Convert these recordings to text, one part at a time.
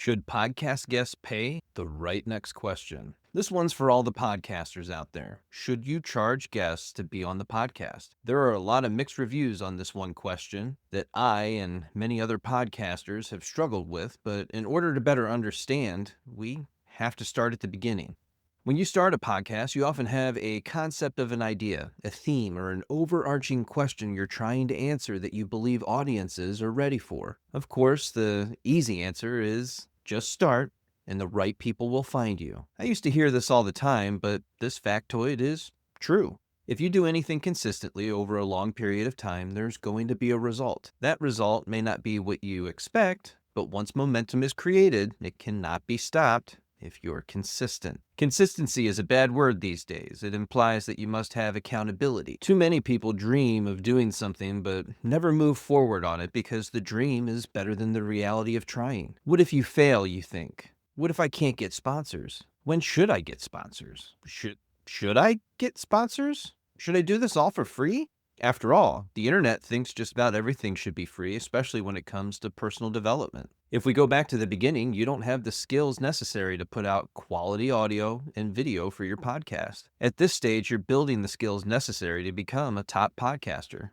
Should podcast guests pay? The right next question. This one's for all the podcasters out there. Should you charge guests to be on the podcast? There are a lot of mixed reviews on this one question that I and many other podcasters have struggled with, but in order to better understand, we have to start at the beginning. When you start a podcast, you often have a concept of an idea, a theme, or an overarching question you're trying to answer that you believe audiences are ready for. Of course, the easy answer is just start, and the right people will find you. I used to hear this all the time, but this factoid is true. If you do anything consistently over a long period of time, there's going to be a result. That result may not be what you expect, but once momentum is created, it cannot be stopped if you're consistent. Consistency is a bad word these days. It implies that you must have accountability. Too many people dream of doing something but never move forward on it because the dream is better than the reality of trying. What if you fail, you think? What if I can't get sponsors? When should I get sponsors? Should I get sponsors? Should I do this all for free? After all, the internet thinks just about everything should be free, especially when it comes to personal development. If we go back to the beginning, you don't have the skills necessary to put out quality audio and video for your podcast. At this stage, you're building the skills necessary to become a top podcaster.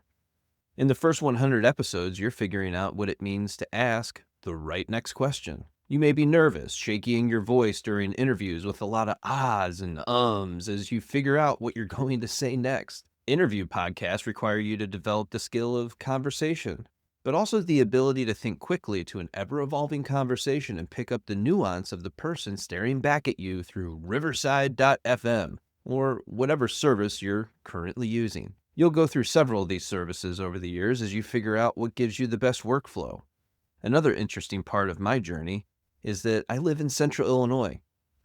In the first 100 episodes, you're figuring out what it means to ask the right next question. You may be nervous, shaking your voice during interviews with a lot of ahs and ums as you figure out what you're going to say next. Interview podcasts require you to develop the skill of conversation, but also the ability to think quickly to an ever-evolving conversation and pick up the nuance of the person staring back at you through riverside.fm or whatever service you're currently using. You'll go through several of these services over the years as you figure out what gives you the best workflow. Another interesting part of my journey is that I live in Central Illinois.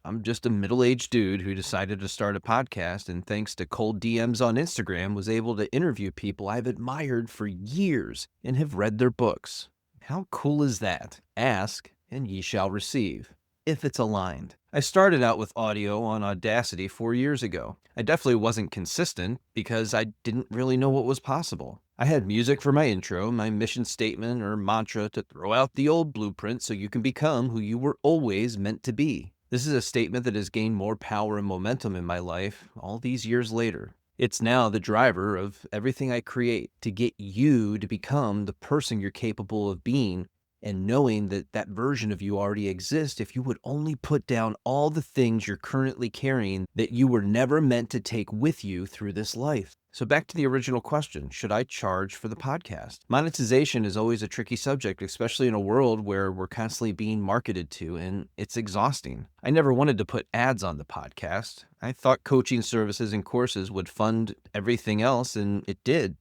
I'm just a middle-aged dude who decided to start a podcast, and thanks to cold DMs on Instagram, was able to interview people I've admired for years and have read their books. How cool is that? Ask, and ye shall receive, if it's aligned. I started out with audio on Audacity 4 years ago. I definitely wasn't consistent because I didn't really know what was possible. I had music for my intro, my mission statement or mantra to throw out the old blueprint so you can become who you were always meant to be. This is a statement that has gained more power and momentum in my life all these years later. It's now the driver of everything I create to get you to become the person you're capable of being, and knowing that that version of you already exists if you would only put down all the things you're currently carrying that you were never meant to take with you through this life. So back to the original question, should I charge for the podcast? Monetization is always a tricky subject, especially in a world where we're constantly being marketed to, and it's exhausting. I never wanted to put ads on the podcast. I thought coaching services and courses would fund everything else, and it did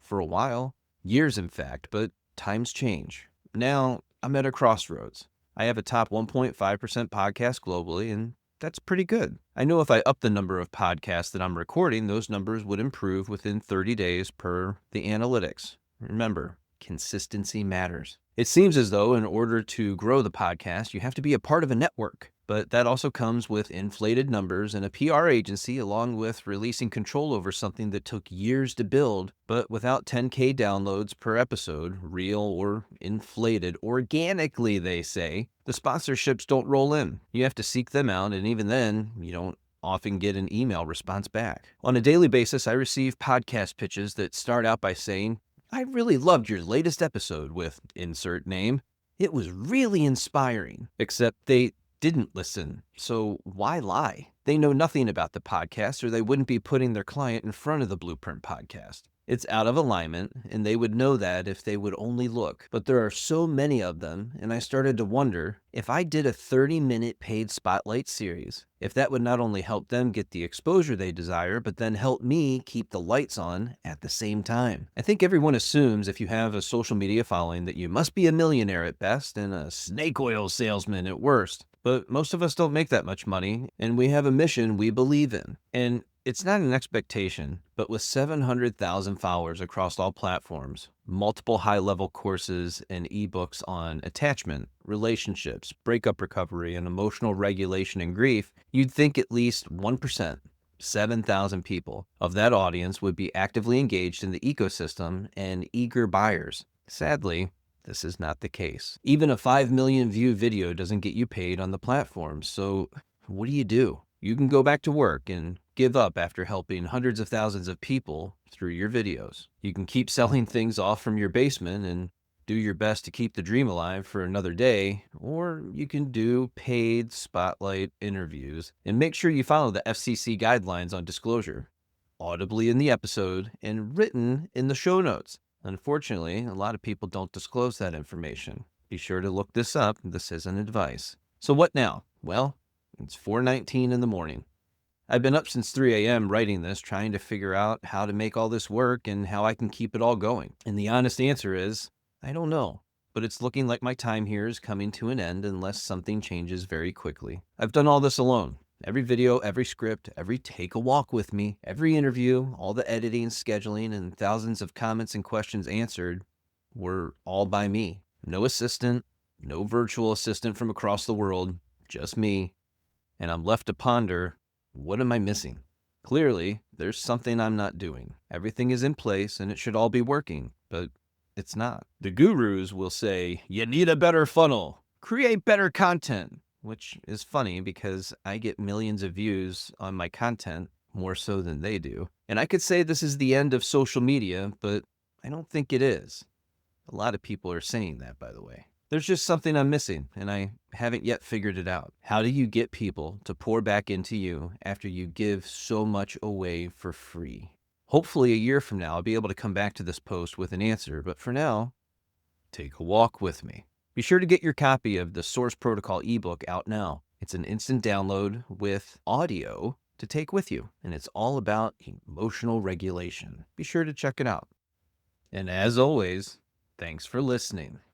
for a while, years in fact, but times change. Now I'm at a crossroads. I have a top 1.5% podcast globally, and that's pretty good. I know if I up the number of podcasts that I'm recording, those numbers would improve within 30 days per the analytics. Remember, consistency matters. It seems as though in order to grow the podcast, you have to be a part of a network. But that also comes with inflated numbers and a PR agency, along with releasing control over something that took years to build, but without 10K downloads per episode, real or inflated, organically, they say, the sponsorships don't roll in. You have to seek them out, and even then, you don't often get an email response back. On a daily basis, I receive podcast pitches that start out by saying, "I really loved your latest episode with insert name. It was really inspiring," except they didn't listen, so why lie? They know nothing about the podcast, or they wouldn't be putting their client in front of the Blueprint podcast. It's out of alignment, and they would know that if they would only look. But there are so many of them, and I started to wonder if I did a 30-minute paid spotlight series, if that would not only help them get the exposure they desire, but then help me keep the lights on at the same time. I think everyone assumes if you have a social media following that you must be a millionaire at best and a snake oil salesman at worst. But most of us don't make that much money, and we have a mission we believe in. And it's not an expectation, but with 700,000 followers across all platforms, multiple high-level courses and ebooks on attachment, relationships, breakup recovery, and emotional regulation and grief, you'd think at least 1%, 7,000 people, of that audience would be actively engaged in the ecosystem and eager buyers. Sadly, This is not the case. Even a 5 million view video doesn't get you paid on the platform. So what do? You can go back to work and give up after helping hundreds of thousands of people through your videos. You can keep selling things off from your basement and do your best to keep the dream alive for another day, or you can do paid spotlight interviews and make sure you follow the FCC guidelines on disclosure, audibly in the episode and written in the show notes. Unfortunately, a lot of people don't disclose that information. Be sure to look this up. This isn't advice. So what now? Well, it's 4:19 in the morning. I've been up since 3 a.m. writing this, trying to figure out how to make all this work and how I can keep it all going. And the honest answer is, I don't know. But it's looking like my time here is coming to an end unless something changes very quickly. I've done all this alone. Every video, every script, every take a walk with me, every interview, all the editing, scheduling, and thousands of comments and questions answered were all by me. No assistant, no virtual assistant from across the world, just me. And I'm left to ponder, what am I missing? Clearly, there's something I'm not doing. Everything is in place and it should all be working, but it's not. The gurus will say, you need a better funnel, create better content, which is funny because I get millions of views on my content, more so than they do. And I could say this is the end of social media, but I don't think it is. A lot of people are saying that, by the way. There's just something I'm missing, and I haven't yet figured it out. How do you get people to pour back into you after you give so much away for free? Hopefully a year from now, I'll be able to come back to this post with an answer, but for now, take a walk with me. Be sure to get your copy of the Source Protocol ebook out now. It's an instant download with audio to take with you, and it's all about emotional regulation. Be sure to check it out. And as always, thanks for listening.